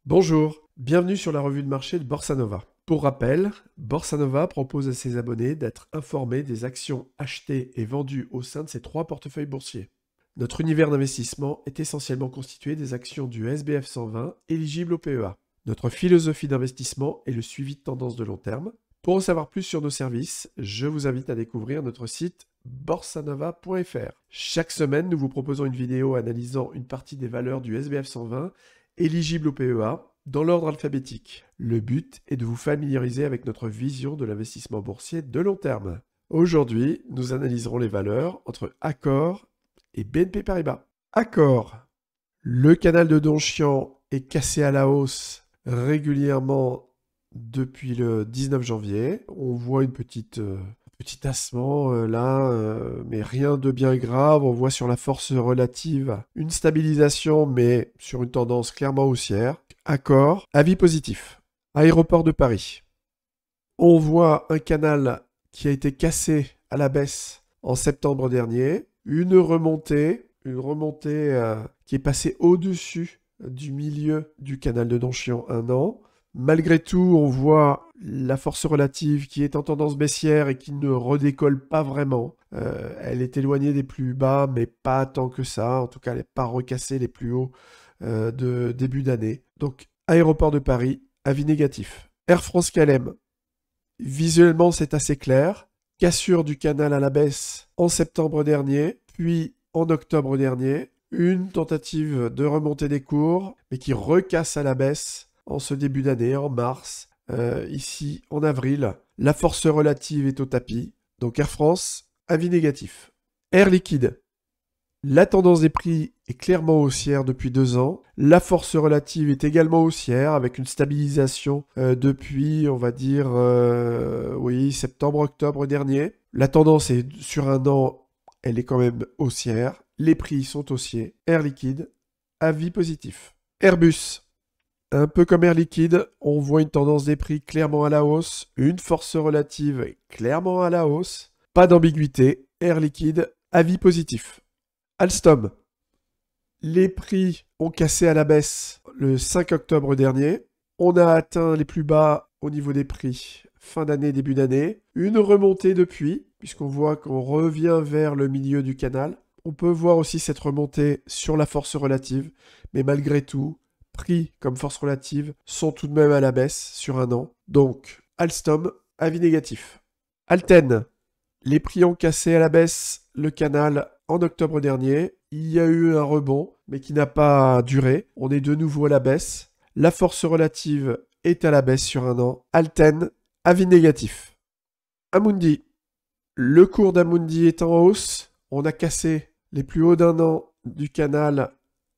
Bonjour, bienvenue sur la revue de marché de Borsa Nova. Pour rappel, Borsa Nova propose à ses abonnés d'être informés des actions achetées et vendues au sein de ses 3 portefeuilles boursiers. Notre univers d'investissement est essentiellement constitué des actions du SBF 120 éligibles au PEA. Notre philosophie d'investissement est le suivi de tendances de long terme. Pour en savoir plus sur nos services, je vous invite à découvrir notre site borsanova.fr. Chaque semaine, nous vous proposons une vidéo analysant une partie des valeurs du SBF 120 éligibles au PEA dans l'ordre alphabétique. Le but est de vous familiariser avec notre vision de l'investissement boursier de long terme. Aujourd'hui, nous analyserons les valeurs entre Accor et BNP Paribas. Accor. Le canal de Donchian est cassé à la hausse régulièrement depuis le 19 janvier. On voit une petit tassement là, mais rien de bien grave. On voit sur la force relative une stabilisation, mais sur une tendance clairement haussière. Accor, avis positif. Aéroport de Paris. On voit un canal qui a été cassé à la baisse en septembre dernier. Une remontée qui est passée au-dessus du milieu du canal de Donchian 1 an. Malgré tout, on voit la force relative qui est en tendance baissière et qui ne redécolle pas vraiment. Elle est éloignée des plus bas, mais pas tant que ça. En tout cas, elle n'est pas recassée les plus hauts de début d'année. Donc, Aéroport de Paris, avis négatif. Air France KLM. Visuellement, c'est assez clair. Cassure du canal à la baisse en septembre dernier, puis en octobre dernier. Une tentative de remontée des cours, mais qui recasse à la baisse en ce début d'année, en mars, ici en avril. La force relative est au tapis. Donc Air France, avis négatif. Air Liquide. La tendance des prix est clairement haussière depuis 2 ans. La force relative est également haussière avec une stabilisation depuis, on va dire, septembre-octobre dernier. La tendance est sur un an, elle est quand même haussière. Les prix sont haussiers. Air Liquide, avis positif. Airbus. Un peu comme Air Liquide, on voit une tendance des prix clairement à la hausse, une force relative clairement à la hausse. Pas d'ambiguïté. Air Liquide, avis positif. Alstom. Les prix ont cassé à la baisse le 5 octobre dernier. On a atteint les plus bas au niveau des prix fin d'année, début d'année. Une remontée depuis, puisqu'on voit qu'on revient vers le milieu du canal. On peut voir aussi cette remontée sur la force relative, mais malgré tout, prix comme force relative sont tout de même à la baisse sur un an. Donc, Alstom, avis négatif. Alten. Les prix ont cassé à la baisse le canal en octobre dernier. Il y a eu un rebond, mais qui n'a pas duré. On est de nouveau à la baisse. La force relative est à la baisse sur un an. Alten, avis négatif. Amundi. Le cours d'Amundi est en hausse. On a cassé les plus hauts d'un an du canal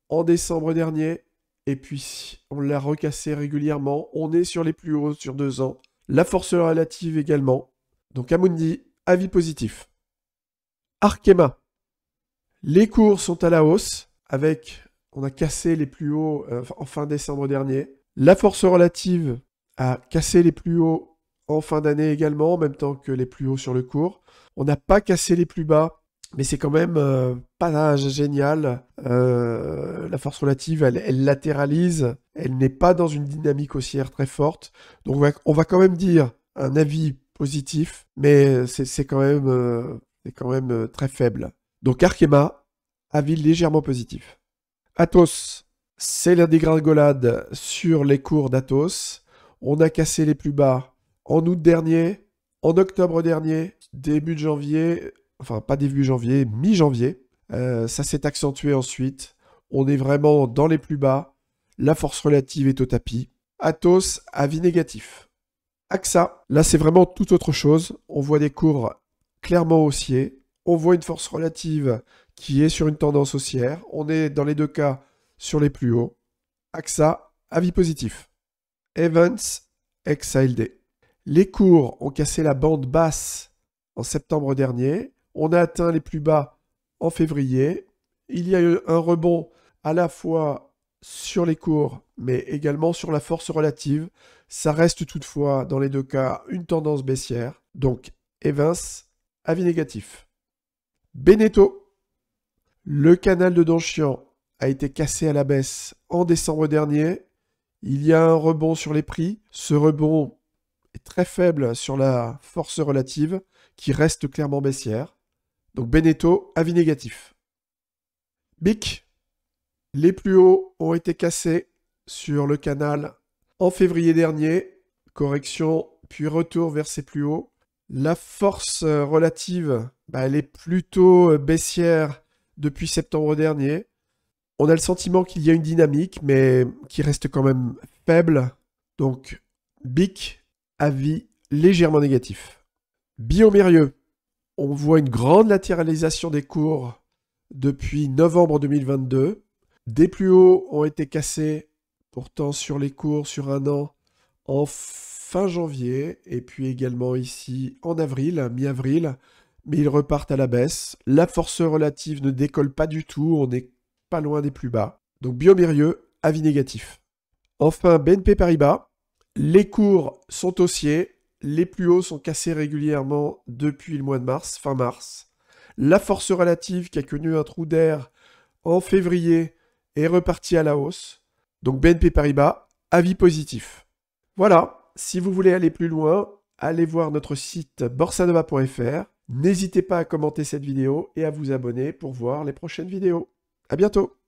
en décembre dernier. Et puis, on l'a recassé régulièrement. On est sur les plus hauts sur 2 ans. La force relative également. Donc Amundi, avis positif. Arkema. Les cours sont à la hausse. On a cassé les plus hauts en fin décembre dernier. La force relative a cassé les plus hauts en fin d'année également, en même temps que les plus hauts sur le cours. On n'a pas cassé les plus bas, mais c'est quand même pas génial. La force relative, elle latéralise. Elle n'est pas dans une dynamique haussière très forte. Donc on va quand même dire un avis positif, mais c'est quand même très faible. Donc Arkema, avis légèrement positif. Atos, c'est la dégringolade sur les cours d'Atos. On a cassé les plus bas en août dernier, en octobre dernier, début de janvier, enfin pas début janvier, mi-janvier. Ça s'est accentué ensuite. On est vraiment dans les plus bas. La force relative est au tapis. Atos, avis négatif. AXA, là c'est vraiment tout autre chose. On voit des cours clairement haussiers. On voit une force relative qui est sur une tendance haussière. On est dans les 2 cas sur les plus hauts. AXA, avis positif. Evans, ex-ALD. Les cours ont cassé la bande basse en septembre dernier. On a atteint les plus bas en février. Il y a eu un rebond à la fois sur les cours, mais également sur la force relative. Ça reste toutefois, dans les 2 cas, une tendance baissière. Donc, Evans, avis négatif. Beneteau. Le canal de Donchian a été cassé à la baisse en décembre dernier. Il y a un rebond sur les prix. Ce rebond est très faible sur la force relative qui reste clairement baissière. Donc Beneteau, avis négatif. BIC, les plus hauts ont été cassés sur le canal en février dernier. Correction, puis retour vers ces plus hauts. La force relative, elle est plutôt baissière depuis septembre dernier. On a le sentiment qu'il y a une dynamique, mais qui reste quand même faible. Donc, BIC, avis légèrement négatif. Biomérieux, on voit une grande latéralisation des cours depuis novembre 2022. Des plus hauts ont été cassés, pourtant sur les cours sur un an, en fin janvier, et puis également ici en avril, mi-avril, mais ils repartent à la baisse. La force relative ne décolle pas du tout, on n'est pas loin des plus bas. Donc Biomérieux, avis négatif. Enfin, BNP Paribas, les cours sont haussiers, les plus hauts sont cassés régulièrement depuis le mois de mars, fin mars. La force relative qui a connu un trou d'air en février est repartie à la hausse. Donc BNP Paribas, avis positif. Voilà, si vous voulez aller plus loin, allez voir notre site borsanova.fr. N'hésitez pas à commenter cette vidéo et à vous abonner pour voir les prochaines vidéos. À bientôt!